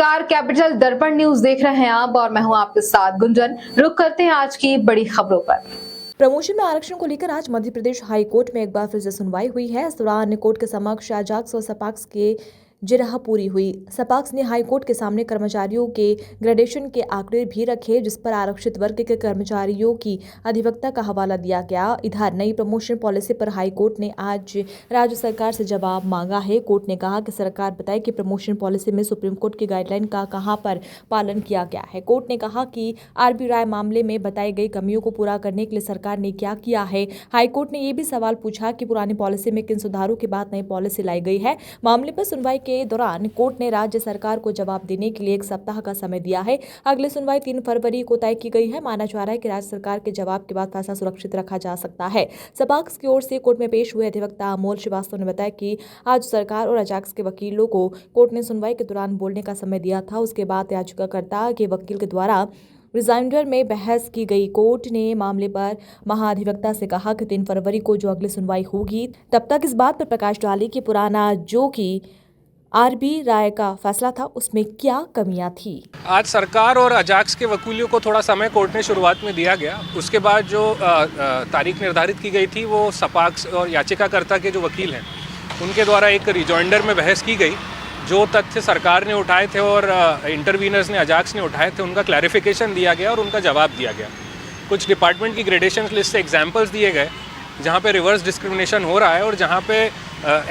नमस्कार, कैपिटल दर्पण न्यूज देख रहे हैं आप और मैं हूं आपके साथ गुंजन। रुक करते हैं आज की बड़ी खबरों पर। प्रमोशन में आरक्षण को लेकर आज मध्य प्रदेश हाई कोर्ट में एक बार फिर से सुनवाई हुई है। इस दौरान कोर्ट के समक्ष अजाक्स और सपाक्स के जिरह पूरी हुई। सपाक्स ने हाई कोर्ट के सामने कर्मचारियों के ग्रेडेशन के आंकड़े भी रखे, जिस पर आरक्षित वर्ग के कर्मचारियों की अधिवक्ता का हवाला दिया गया। इधर नई प्रमोशन पॉलिसी पर हाई कोर्ट ने आज राज्य सरकार से जवाब मांगा है। कोर्ट ने कहा कि सरकार बताए कि प्रमोशन पॉलिसी में सुप्रीम कोर्ट की गाइडलाइन का कहां पर पालन किया गया है। कोर्ट ने कहा कि आरबी राय मामले में बताई गई कमियों को पूरा करने के लिए सरकार ने क्या किया है। हाईकोर्ट ने यह भी सवाल पूछा कि पुरानी पॉलिसी में किन सुधारों के बाद नई पॉलिसी लाई गई है। मामले पर सुनवाई के दौरान कोर्ट ने राज्य सरकार को जवाब देने के लिए 1 सप्ताह का समय दिया है। अगली सुनवाई 3 फरवरी को तय की गई है। माना जा रहा है कि राज्य सरकार के जवाब के बाद फैसला सुरक्षित रखा जा सकता है। सपाक्स की ओर से कोर्ट में पेश हुए अधिवक्ता अमोल श्रीवास्तव ने बताया कि आज सरकार और अजाक्स के वकीलों को कोर्ट ने सुनवाई के दौरान बोलने का समय दिया था। उसके बाद याचिकाकर्ता के वकील के द्वारा रिजाइंडर में बहस की गई। कोर्ट ने मामले पर महाधिवक्ता से कहा कि 3 फरवरी को जो अगली सुनवाई होगी तब तक इस बात पर प्रकाश डाले कि पुराना जो कि आरबी राय का फैसला था उसमें क्या कमियां थी। आज सरकार और अजाक्स के वकीलों को थोड़ा समय कोर्ट ने शुरुआत में दिया गया। उसके बाद जो तारीख निर्धारित की गई थी वो सपाक्स और याचिकाकर्ता के जो वकील हैं उनके द्वारा एक रिजॉइंडर में बहस की गई। जो तथ्य सरकार ने उठाए थे और इंटरवीनर्स ने अजाक्स ने उठाए थे उनका क्लैरिफिकेशन दिया गया और उनका जवाब दिया गया। कुछ डिपार्टमेंट की ग्रेडेशन लिस्ट से एग्जाम्पल्स दिए गए जहाँ पे रिवर्स डिस्क्रिमिनेशन हो रहा है और जहाँ पे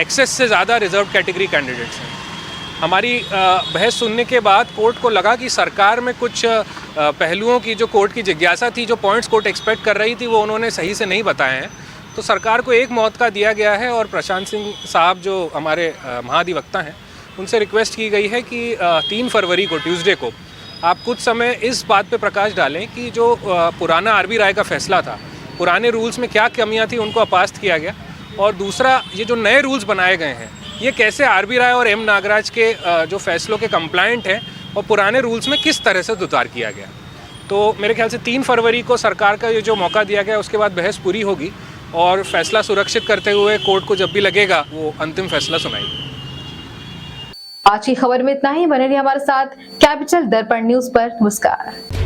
एक्सेस से ज़्यादा रिजर्व कैटेगरी कैंडिडेट्स हैं। हमारी बहस सुनने के बाद कोर्ट को लगा कि सरकार में कुछ पहलुओं की जो कोर्ट की जिज्ञासा थी, जो पॉइंट्स कोर्ट एक्सपेक्ट कर रही थी वो उन्होंने सही से नहीं बताए हैं। तो सरकार को एक मौका दिया गया है और प्रशांत सिंह साहब जो हमारे महाधिवक्ता हैं उनसे रिक्वेस्ट की गई है कि 3 फरवरी को ट्यूसडे को आप कुछ समय इस बात पे प्रकाश डालें कि जो पुराना आरबी राय का फैसला था, पुराने रूल्स में क्या कमियां थी उनको अपास्त किया गया, और दूसरा ये जो नए रूल्स बनाए गए हैं ये कैसे आरबी राय और एम नागराज के जो फैसलों के कंप्लायंट हैं और पुराने रूल्स में किस तरह से सुधार किया गया। तो मेरे ख्याल से 3 फरवरी को सरकार का ये जो मौका दिया गया उसके बाद बहस पूरी होगी और फैसला सुरक्षित करते हुए कोर्ट को जब भी लगेगा वो अंतिम फैसला सुनाएगी। आज की खबर में इतना ही। बने रहिए हमारे साथ कैपिटल दर्पण न्यूज पर। नमस्कार।